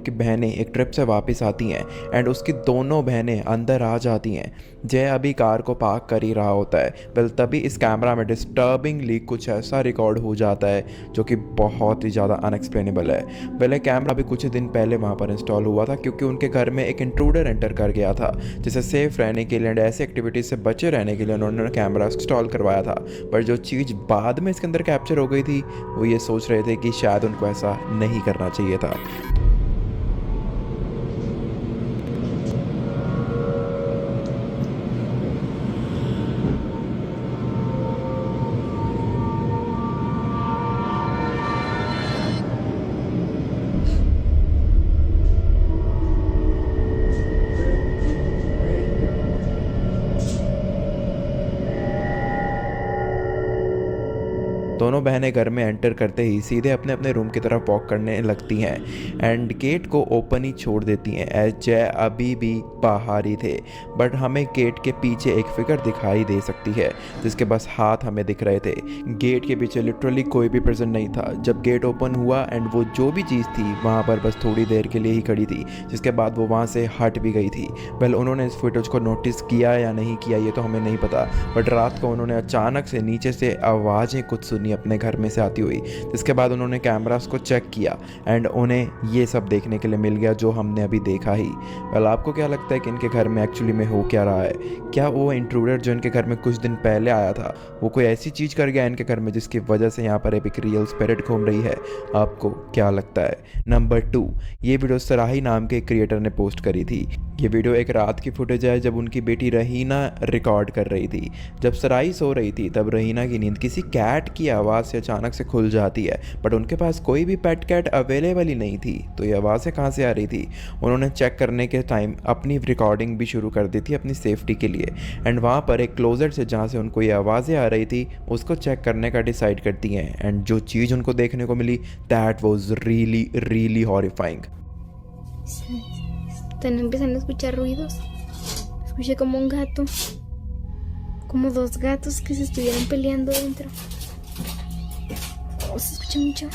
उनकी बहनें एक ट्रिप से वापस आती हैं एंड उसकी दोनों बहनें अंदर आ जाती हैं। जय अभी कार को पार्क कर ही रहा होता है, वेल तभी इस कैमरा में डिस्टर्बिंगली कुछ ऐसा रिकॉर्ड हो जाता है जो कि बहुत ही ज़्यादा अनएक्सप्लेनेबल है। वेल कैमरा अभी कुछ दिन पहले वहाँ पर इंस्टॉल हुआ था क्योंकि उनके घर में एक इंट्रूडर एंटर कर गया था, जिसे सेफ रहने के लिए एंड ऐसी एक्टिविटीज़ से बचे रहने के लिए उन्होंने कैमरा इंस्टॉल करवाया था। पर जो चीज़ बाद में इसके अंदर कैप्चर हो गई थी वो ये सोच रहे थे कि शायद उनको ऐसा नहीं करना चाहिए था। दोनों बहनें घर में एंटर करते ही सीधे अपने अपने रूम की तरफ वॉक करने लगती हैं एंड गेट को ओपन ही छोड़ देती हैं एज जय अभी भी बाहर ही थे। बट हमें गेट के पीछे एक फिगर दिखाई दे सकती है जिसके बस हाथ हमें दिख रहे थे। गेट के पीछे लिटरली कोई भी प्रेजेंट नहीं था। जब गेट ओपन हुआ एंड वो जो भी चीज़ थी वहाँ पर बस थोड़ी देर के लिए ही खड़ी थी, जिसके बाद वो वहाँ से हट भी गई थी। वेल उन्होंने इस फुटेज को नोटिस किया या नहीं किया ये तो हमें नहीं पता, बट रात को उन्होंने अचानक से नीचे से आवाज़ें कुछ सुनी अपने घर में से आती हुई, जिसके बाद उन्होंने कैमरास को चेक किया एंड उन्हें ये सब देखने के लिए मिल गया जो हमने अभी देखा ही। वेल आपको क्या लगता है कि इनके घर में एक्चुअली में हो क्या रहा है? क्या वो इंट्रूडर जो इनके घर में कुछ दिन पहले आया था वो कोई ऐसी चीज़ कर गया इनके घर में जिसकी वजह से यहाँ पर एक रियल स्पिरिट घूम रही है? आपको क्या लगता है? नंबर 2, ये वीडियो सराही नाम के क्रिएटर ने पोस्ट करी थी। ये वीडियो एक रात की फुटेज है जब उनकी बेटी रहीना रिकॉर्ड कर रही थी। जब सराही सो रही थी तब रहीना की नींद किसी कैट की आवाज़ से अचानक से खुल जाती है, बट उनके पास कोई भी पेट कैट अवेलेबल ही नहीं थी, तो ये आवाज़ें कहाँ से आ रही थी? उन्होंने चेक करने के टाइम अपनी रिकॉर्डिंग भी शुरू कर दी थी अपनी सेफ्टी के लिए एंड वहाँ पर एक क्लोजेट से जहाँ से उनको ये आवाज़ें आ रही थी उसको चेक करने का डिसाइड करती हैं एंड जो चीज़ उनको देखने को मिली that was really really horrifying. Empiezan a escuchar ruidos. Escuché como un gato, como dos gatos que se estuvieran peleando dentro. Oh, se escucha mucho.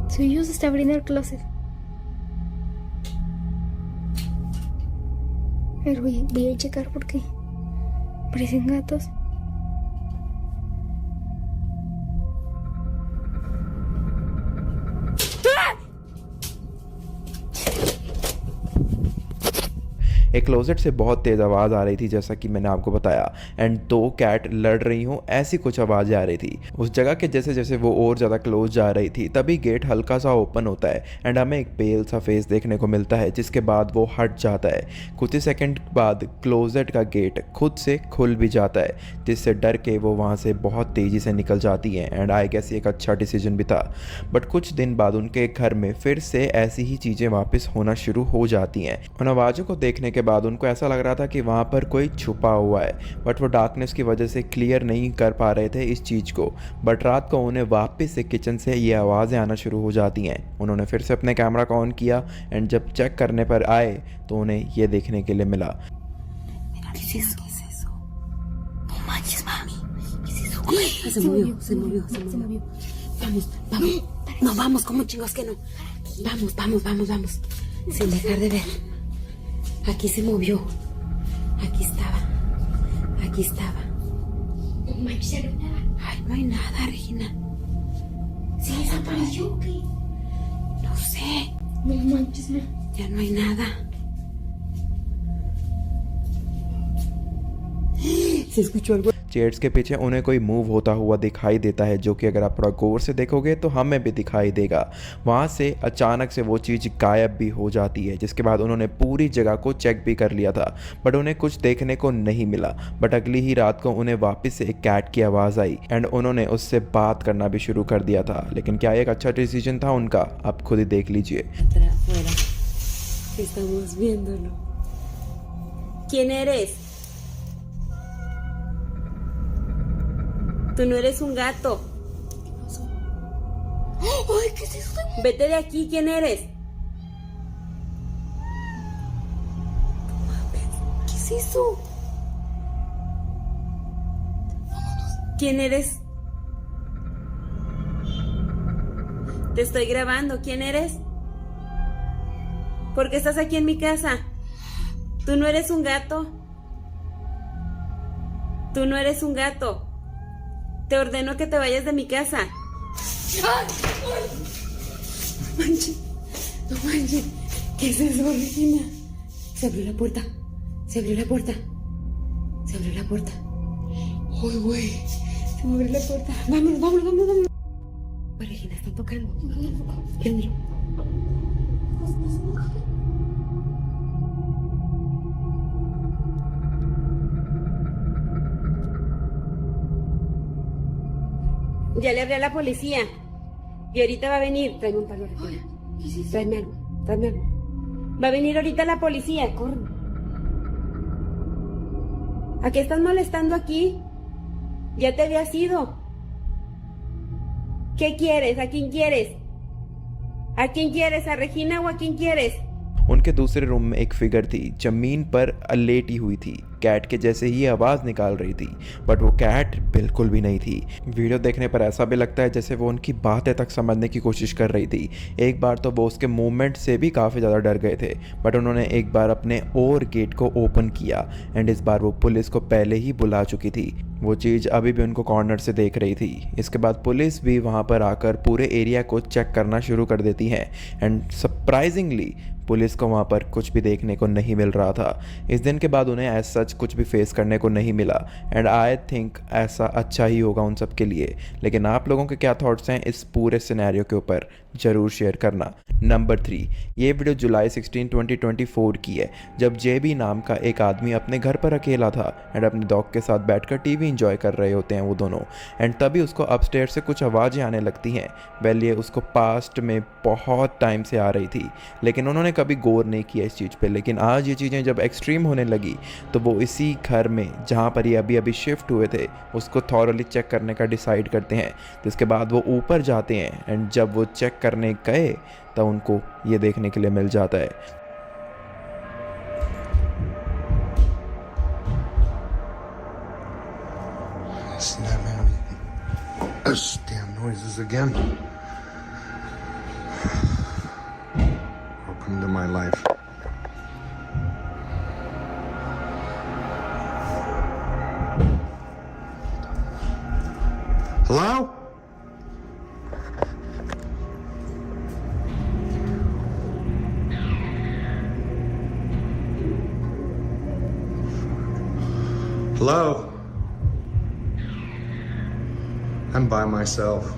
Su se está abriendo el closet. Pero voy a checar porque parecen gatos. एक closet से बहुत तेज़ आवाज़ आ रही थी जैसा कि मैंने आपको बताया एंड 2 कैट लड़ रही हूँ ऐसी कुछ आवाज़ें आ रही थी। उस जगह के जैसे जैसे वो और ज़्यादा क्लोज जा रही थी तभी गेट हल्का सा ओपन होता है एंड हमें एक पेल सा फेस देखने को मिलता है, जिसके बाद वो हट जाता है। कुछ ही सेकंड बाद क्लोजेट का गेट खुद से खुल भी जाता है, जिससे डर के वो वहाँ से बहुत तेज़ी से निकल जाती हैं एंड आई गेस एक अच्छा डिसीजन भी था। बट कुछ दिन बाद उनके घर में फिर से ऐसी ही चीज़ें वापस होना शुरू हो जाती हैं। उन आवाज़ों को देखने के बाद उनको ऐसा लग रहा था कि वहाँ पर कोई छुपा हुआ है, बट वो डार्कनेस की वजह से क्लियर नहीं कर पा रहे थे इस चीज़ को। बट रात को उन्हें वापस से किचन से ये आवाज़ें आना शुरू हो जाती हैं। उन्होंने फिर से अपने कैमरा को ऑन किया एंड जब चेक करने पर आए तो उन्हें ये देखने के लिए मिला। Se movió. Vamos. No, vamos, como chingos que no. Vamos. Sin dejar de ver. Aquí se movió. Aquí estaba. No manches, ya no hay nada. Ay, no hay nada, Regina. ¿Sí desapareció o qué? No sé. No manches, no. Ya no hay nada. Se escuchó algo. Chairs के पीछे उन्हें कोई move होता हुआ दिखाई देता है, जो कि अगर आप थोड़ा गौर से देखोगे तो हमें भी दिखाई देगा। वहाँ से अचानक से वो चीज़ गायब भी हो जाती है, जिसके बाद उन्होंने पूरी जगह को चेक भी कर लिया था बट उन्हें कुछ देखने को नहीं मिला। बट अगली ही रात को उन्हें वापस से एक कैट की आवाज़ आई एंड उन्होंने उससे बात करना भी शुरू कर दिया था। लेकिन क्या एक अच्छा डिसीजन था उनका? आप खुद ही देख लीजिए। Estamos viéndolo. ¿Quién eres? Tú no eres un gato. ¡Ay, ¿qué es eso? Vete de aquí, ¿quién eres? ¿Qué es eso? ¿Quién eres? Te estoy grabando, ¿quién eres? ¿Por qué estás aquí en mi casa? Tú no eres un gato. Tú no eres un gato. Te ordeno que te vayas de mi casa. No manches, no manches. ¿Qué es eso, Regina? Se abrió la puerta. Se abrió la puerta. Se abrió la puerta. Uy, güey. Se me abrió la puerta. Vámonos, vámonos, vámonos, vámonos. Pues, Regina, están tocando. Prendelo. Ya le hablé a la policía. Y ahorita va a venir. Tráeme un palo, Regina. ¿Qué es eso? Tráeme algo. Tráeme algo. Va a venir ahorita la policía. Corre. ¿A qué estás molestando aquí? Ya te habías ido. ¿Qué quieres? ¿A quién quieres? ¿A quién quieres? ¿A Regina o a quién quieres? उनके दूसरे room में एक figure थी, जमीन पर लेटी हुई थी, कैट के जैसे ही आवाज़ निकाल रही थी, बट वो कैट बिल्कुल भी नहीं थी। वीडियो देखने पर ऐसा भी लगता है जैसे वो उनकी बातें तक समझने की कोशिश कर रही थी। एक बार तो वो उसके मूवमेंट से भी काफ़ी ज़्यादा डर गए थे, बट उन्होंने एक बार अपने और गेट को ओपन किया एंड इस बार वो पुलिस को पहले ही बुला चुकी थी। वो चीज़ अभी भी उनको कॉर्नर से देख रही थी। इसके बाद पुलिस भी वहाँ पर आकर पूरे एरिया को चेक करना शुरू कर देती है एंड सरप्राइजिंगली पुलिस को वहाँ पर कुछ भी देखने को नहीं मिल रहा था। इस दिन के बाद उन्हें एज सच कुछ भी फेस करने को नहीं मिला एंड आई थिंक ऐसा अच्छा ही होगा उन सब के लिए। लेकिन आप लोगों के क्या थॉट्स हैं इस पूरे सिनेरियो के ऊपर, ज़रूर शेयर करना। नंबर 3, ये वीडियो जुलाई 16, 2024 की है, जब जेबी नाम का एक आदमी अपने घर पर अकेला था एंड अपने डॉग के साथ बैठकर टीवी एंजॉय कर रहे होते हैं वो दोनों, एंड तभी उसको अपस्टेयर से कुछ आवाज़ें आने लगती हैं। वेल ये उसको पास्ट में बहुत टाइम से आ रही थी, लेकिन उन्होंने कभी गौर नहीं किया इस चीज़ पे। लेकिन आज ये चीज़ें जब एक्सट्रीम होने लगी तो वो इसी घर में जहाँ पर ये अभी अभी शिफ्ट हुए थे उसको थॉरली चेक करने का डिसाइड करते हैं। तो इसके बाद वो ऊपर जाते हैं एंड जब वो चेक करने गए तब उनको ये देखने के लिए मिल जाता है। Listen to that, man. Those damn noises again. Welcome to my life. Hello? Hello? I'm by myself.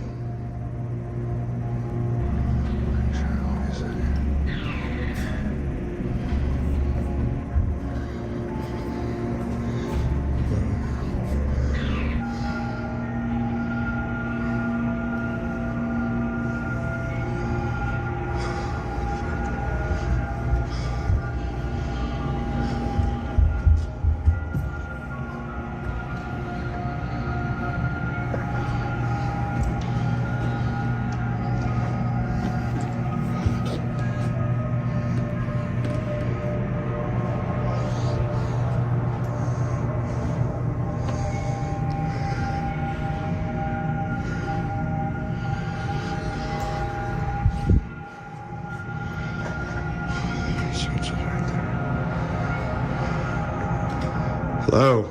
Hello?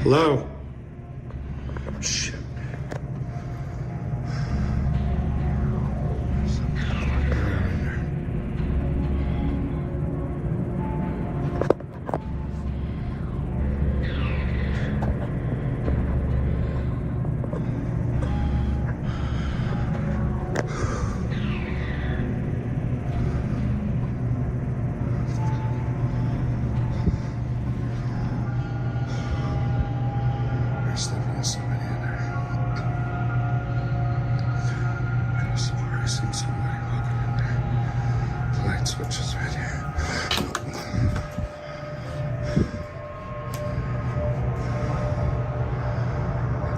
Hello? Shit.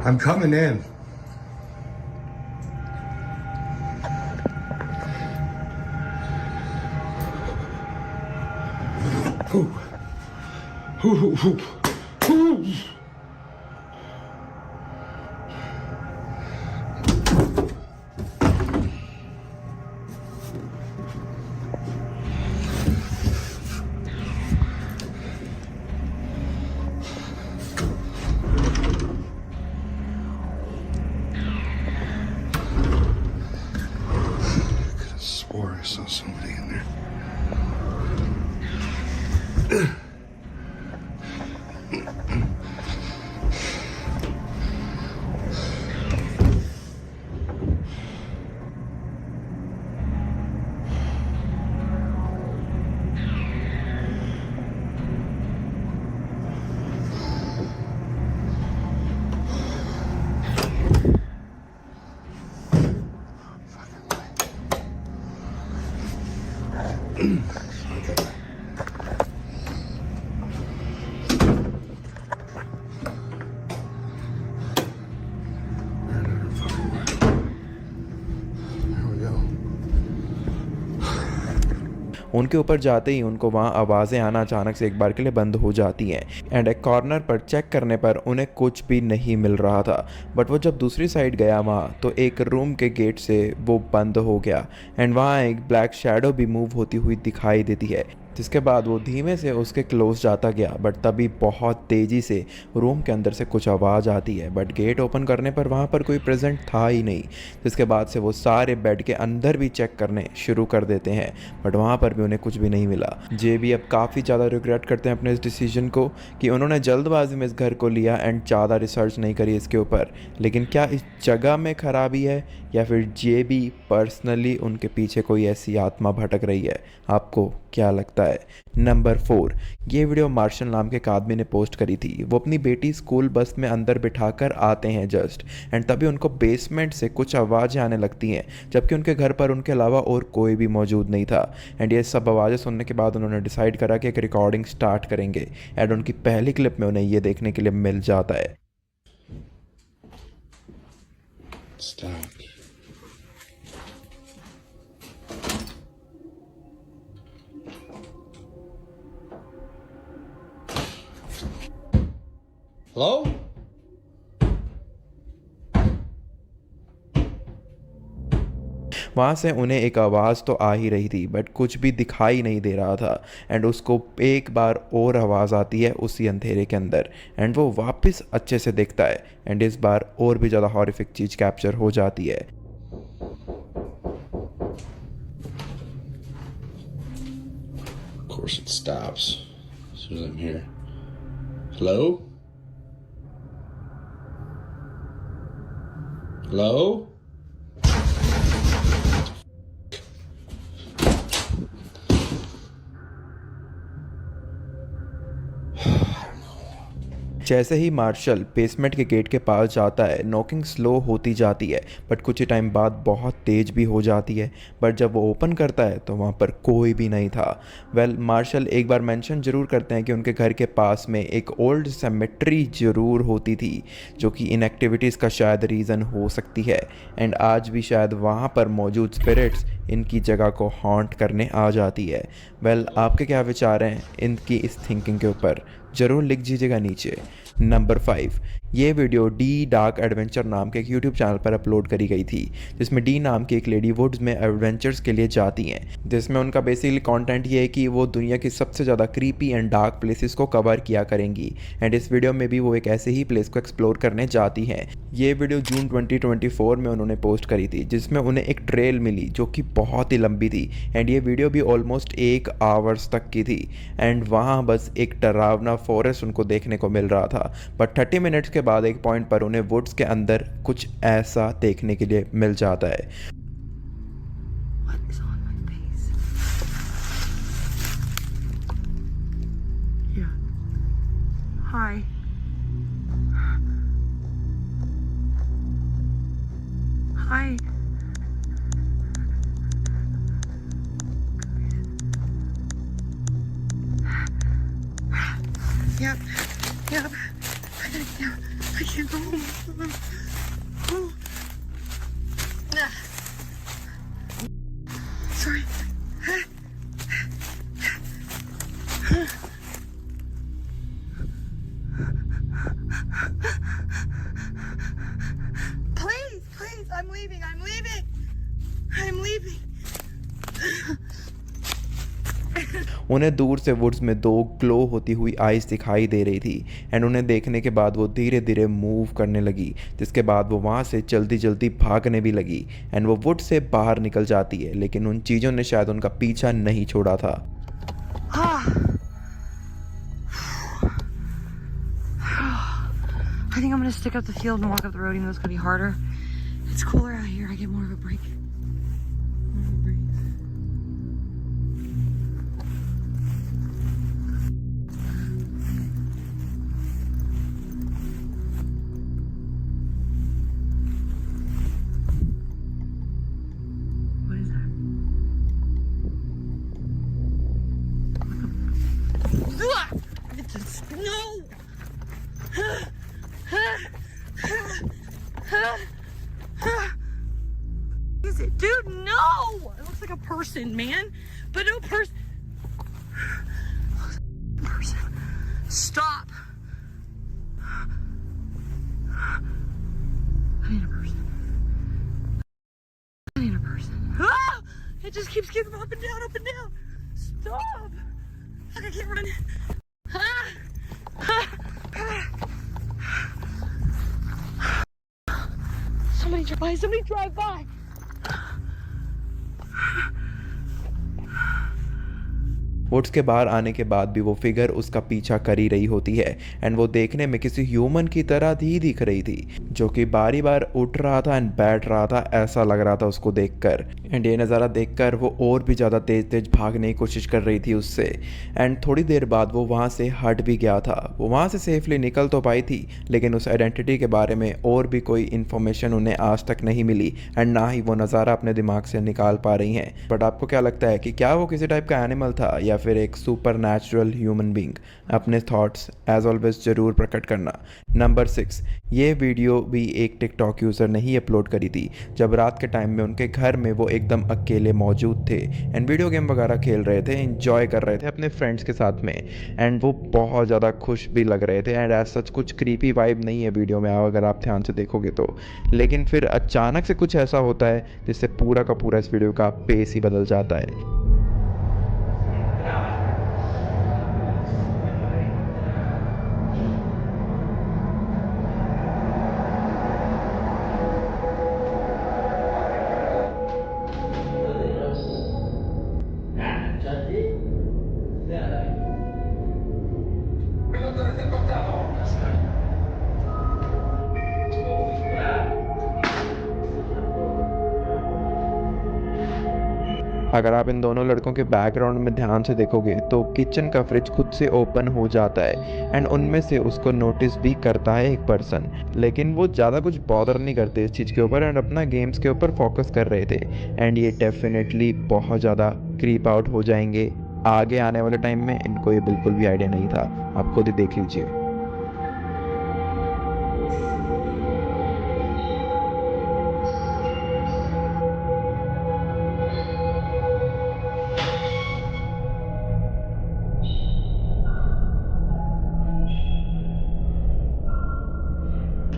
I'm coming in. Ooh. Ooh, ooh, ooh. I swore I saw somebody in there. There we go. उनके ऊपर जाते ही उनको वहाँ आवाज़ें आना अचानक से एक बार के लिए बंद हो जाती हैं एंड एक कॉर्नर पर चेक करने पर उन्हें कुछ भी नहीं मिल रहा था। बट वो जब दूसरी साइड गया वहाँ तो एक रूम के गेट से वो बंद हो गया एंड वहाँ एक ब्लैक शैडो भी मूव होती हुई दिखाई देती है, जिसके बाद वो धीमे से उसके क्लोज जाता गया। बट तभी बहुत तेज़ी से रूम के अंदर से कुछ आवाज़ आती है, बट गेट ओपन करने पर वहाँ पर कोई प्रेजेंट था ही नहीं। जिसके बाद से वो सारे बेड के अंदर भी चेक करने शुरू कर देते हैं, बट वहाँ पर भी उन्हें कुछ भी नहीं मिला। जे भी अब काफ़ी ज़्यादा रिग्रेट करते हैं अपने इस डिसीजन को कि उन्होंने जल्दबाजी में इस घर को लिया एंड ज़्यादा रिसर्च नहीं करी इसके ऊपर। लेकिन क्या इस जगह में खराबी है या फिर जे भी पर्सनली उनके पीछे कोई ऐसी आत्मा भटक रही है? आपको क्या लगता है? नंबर 4, ये वीडियो मार्शल नाम के एक आदमी ने पोस्ट करी थी। वो अपनी बेटी स्कूल बस में अंदर बिठाकर आते हैं जस्ट एंड तभी उनको बेसमेंट से कुछ आवाज़ें आने लगती हैं, जबकि उनके घर पर उनके अलावा और कोई भी मौजूद नहीं था। एंड ये सब आवाज़ें सुनने के बाद उन्होंने डिसाइड करा कि एक रिकॉर्डिंग स्टार्ट करेंगे एंड उनकी पहली क्लिप में उन्हें ये देखने के लिए मिल जाता है। Stop. Hello? वहाँ से उन्हें एक आवाज़ तो आ ही रही थी बट कुछ भी दिखाई नहीं दे रहा था एंड उसको एक बार और आवाज़ आती है उसी अंधेरे के अंदर एंड वो वापस अच्छे से देखता है एंड इस बार और भी ज़्यादा हॉरिफिक चीज़ कैप्चर हो जाती है। Of course it stops as soon as I'm here. Hello? Hello? जैसे ही मार्शल बेसमेंट के गेट के पास जाता है, नॉकिंग स्लो होती जाती है बट कुछ ही टाइम बाद बहुत तेज़ भी हो जाती है। बट जब वो ओपन करता है तो वहाँ पर कोई भी नहीं था। मार्शल एक बार मेंशन ज़रूर करते हैं कि उनके घर के पास में एक ओल्ड सेमेट्री ज़रूर होती थी, जो कि इनएक्टिविटीज़ का शायद रीज़न हो सकती है एंड आज भी शायद वहाँ पर मौजूद स्पिरिट्स इनकी जगह को हॉन्ट करने आ जाती है। आपके क्या विचार हैं इनकी इस थिंकिंग के ऊपर? ज़रूर लिख दीजिएगा नीचे। नंबर 5, ये वीडियो डी डार्क एडवेंचर नाम के एक यूट्यूब चैनल पर अपलोड करी गई थी, जिसमें डी नाम की एक लेडी वुड्स में एडवेंचर्स के लिए जाती हैं, जिसमें उनका बेसिकली कंटेंट ये है कि वो दुनिया की सबसे ज़्यादा क्रीपी एंड डार्क प्लेसेस को कवर किया करेंगी एंड इस वीडियो में भी वो एक ऐसे ही प्लेस को एक्सप्लोर करने जाती हैं। ये वीडियो जून 2024 में उन्होंने पोस्ट करी थी, जिसमें उन्हें एक ट्रेल मिली जो कि बहुत ही लंबी थी एंड ये वीडियो भी ऑलमोस्ट 1 आवर्स तक की थी एंड वहाँ बस एक डरावना फॉरेस्ट उनको देखने को मिल रहा था। बट 30 मिनट्स के बाद एक पॉइंट पर उन्हें वुड्स के अंदर कुछ ऐसा देखने के लिए मिल जाता है। What is on my face? Yeah. Hi. Hi. Yep. Yep. Yeah. I can't go home. Sorry. Please, I'm leaving. I'm leaving. उन्हें दूर से वुड्स में दो ग्लो होती हुई आइज दिखाई दे रही थी एंड उन्हें देखने के बाद वो धीरे धीरे मूव करने लगी, जिसके बाद वो वहाँ से जल्दी जल्दी भागने भी लगी एंड वो वुड से बाहर निकल जाती है, लेकिन उन चीज़ों ने शायद उनका पीछा नहीं छोड़ा था। I think I'm gonna stick up the field and walk up the road, even though it's gonna be harder. It's cooler out here. I get more of a break. What is that? No! Is it? Dude, no! It looks like a person, man. But no person. Stop. I need a person. Ah! It just keeps getting up and down, up and down. Stop. Fuck, I can't run. Ah! Somebody drive by. Woods के बाहर आने के बाद भी वो figure उसका पीछा कर ही रही होती है एंड वो देखने में किसी ह्यूमन की तरह ही दिख रही थी, जो कि बारी बार उठ रहा था एंड बैठ रहा था, ऐसा लग रहा था उसको देखकर। एंड ये नज़ारा देखकर वो और भी ज़्यादा तेज़ भागने की कोशिश कर रही थी उससे एंड थोड़ी देर बाद वो वहाँ से हट भी गया था। वो वहाँ से सेफली निकल तो पाई थी, लेकिन उस आइडेंटिटी के बारे में और भी कोई इन्फॉर्मेशन उन्हें आज तक नहीं मिली एंड ना ही वो नज़ारा अपने दिमाग से निकाल पा रही हैं। बट आपको क्या लगता है कि क्या वो किसी टाइप का एनिमल था या फिर एक सुपर नेचुरल ह्यूमन बींग? अपने थॉट्स एज ऑलवेज ज़रूर प्रकट करना। नंबर 6, ये वीडियो भी एक टिकटॉक यूज़र ने ही अपलोड करी थी, जब रात के टाइम में उनके घर में वो एकदम अकेले मौजूद थे एंड वीडियो गेम वगैरह खेल रहे थे, इंजॉय कर रहे थे अपने फ्रेंड्स के साथ में एंड वो बहुत ज़्यादा खुश भी लग रहे थे एंड एज सच कुछ क्रीपी वाइब नहीं है वीडियो में अगर आप ध्यान से देखोगे तो। लेकिन फिर अचानक से कुछ ऐसा होता है जिससे पूरा का पूरा इस वीडियो का पेस ही बदल जाता है। अगर आप इन दोनों लड़कों के बैकग्राउंड में ध्यान से देखोगे तो किचन का फ्रिज खुद से ओपन हो जाता है एंड उनमें से उसको नोटिस भी करता है एक पर्सन, लेकिन वो ज़्यादा कुछ बॉदर नहीं करते इस चीज़ के ऊपर एंड अपना गेम्स के ऊपर फोकस कर रहे थे एंड ये डेफिनेटली बहुत ज़्यादा क्रीप आउट हो जाएंगे आगे आने वाले टाइम में। इनको ये बिल्कुल भी आइडिया नहीं था, आप खुद ही देख लीजिए।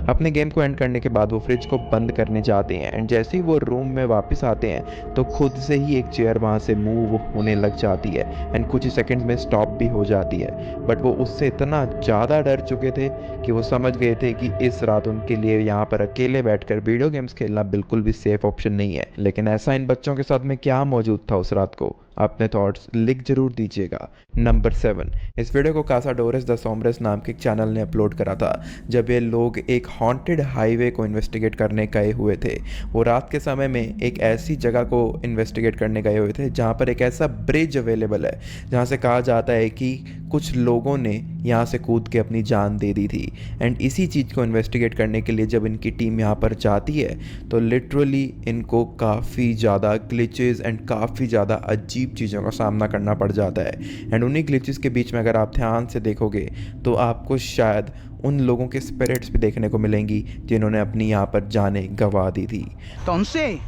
अपने गेम को एंड करने के बाद वो फ्रिज को बंद करने जाते हैं एंड जैसे ही वो रूम में वापस आते हैं तो खुद से ही एक चेयर वहाँ से मूव होने लग जाती है एंड कुछ ही सेकंड्स में स्टॉप भी हो जाती है। बट वो उससे इतना ज़्यादा डर चुके थे कि वो समझ गए थे कि इस रात उनके लिए यहाँ पर अकेले बैठकर वीडियो गेम्स खेलना बिल्कुल भी सेफ ऑप्शन नहीं है। लेकिन ऐसा इन बच्चों के साथ में क्या मौजूद था उस रात को? अपने थॉट्स लिख जरूर दीजिएगा। नंबर 7, इस वीडियो को कासाडोरेस द सोम्ब्रेस नाम के एक चैनल ने अपलोड करा था, जब ये लोग एक हॉन्टेड हाईवे को इन्वेस्टिगेट करने गए हुए थे। वो रात के समय में एक ऐसी जगह को इन्वेस्टिगेट करने गए हुए थे जहाँ पर एक ऐसा ब्रिज अवेलेबल है जहाँ से कहा जाता है कि कुछ लोगों ने यहाँ से कूद के अपनी जान दे दी थी। एंड इसी चीज़ को इन्वेस्टिगेट करने के लिए जब इनकी टीम यहाँ पर जाती है तो लिटरली इनको काफ़ी ज़्यादा ग्लिचेस एंड काफ़ी ज़्यादा अजीब चीज़ों का सामना करना पड़ जाता है। एंड उन्हीं ग्लिचेस के बीच में अगर आप ध्यान से देखोगे तो आपको शायद उन लोगों के स्पिरिट्स भी देखने को मिलेंगी जिन्होंने अपनी यहाँ पर जानें गंवा दी थी। Entonces,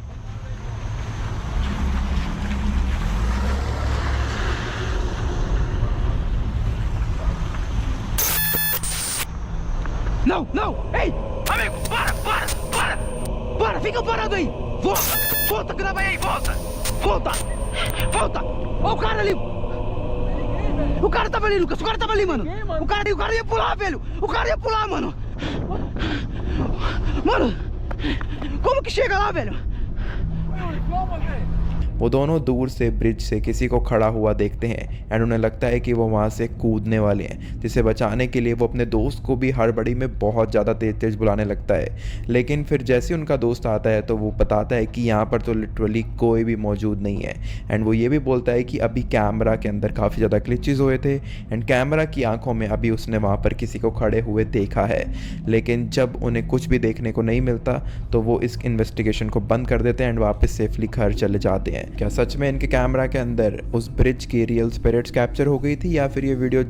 não, não, ei, amigo, para, fica parado aí, volta, grava aí, volta, ó o cara ali, o cara tava ali, Lucas, o cara tava ali, mano, o cara ia pular, velho, o cara ia pular, mano, como que chega lá, velho? वो दोनों दूर से bridge से किसी को खड़ा हुआ देखते हैं एंड उन्हें लगता है कि वो वहाँ से कूदने वाले हैं, जिसे बचाने के लिए वो अपने दोस्त को भी हड़बड़ी में बहुत ज़्यादा तेज़ तेज़ बुलाने लगता है। लेकिन फिर जैसे उनका दोस्त आता है तो वो बताता है कि यहाँ पर तो लिटरली कोई भी मौजूद नहीं है। एंड वो ये भी बोलता है कि अभी कैमरा के अंदर काफ़ी ज़्यादा ग्लिचेस हुए थे एंड कैमरा की आंखों में अभी उसने वहाँ पर किसी को खड़े हुए देखा है। लेकिन जब उन्हें कुछ भी देखने को नहीं मिलता तो वो इस इन्वेस्टिगेशन को बंद कर देते हैं एंड वापस सेफली घर चले जाते हैं। क्या सच में इनके कैमरा के अंदर उस ब्रिज की रियल स्पिरिट्स कैप्चर हो गई थी या फिर ये वीडियो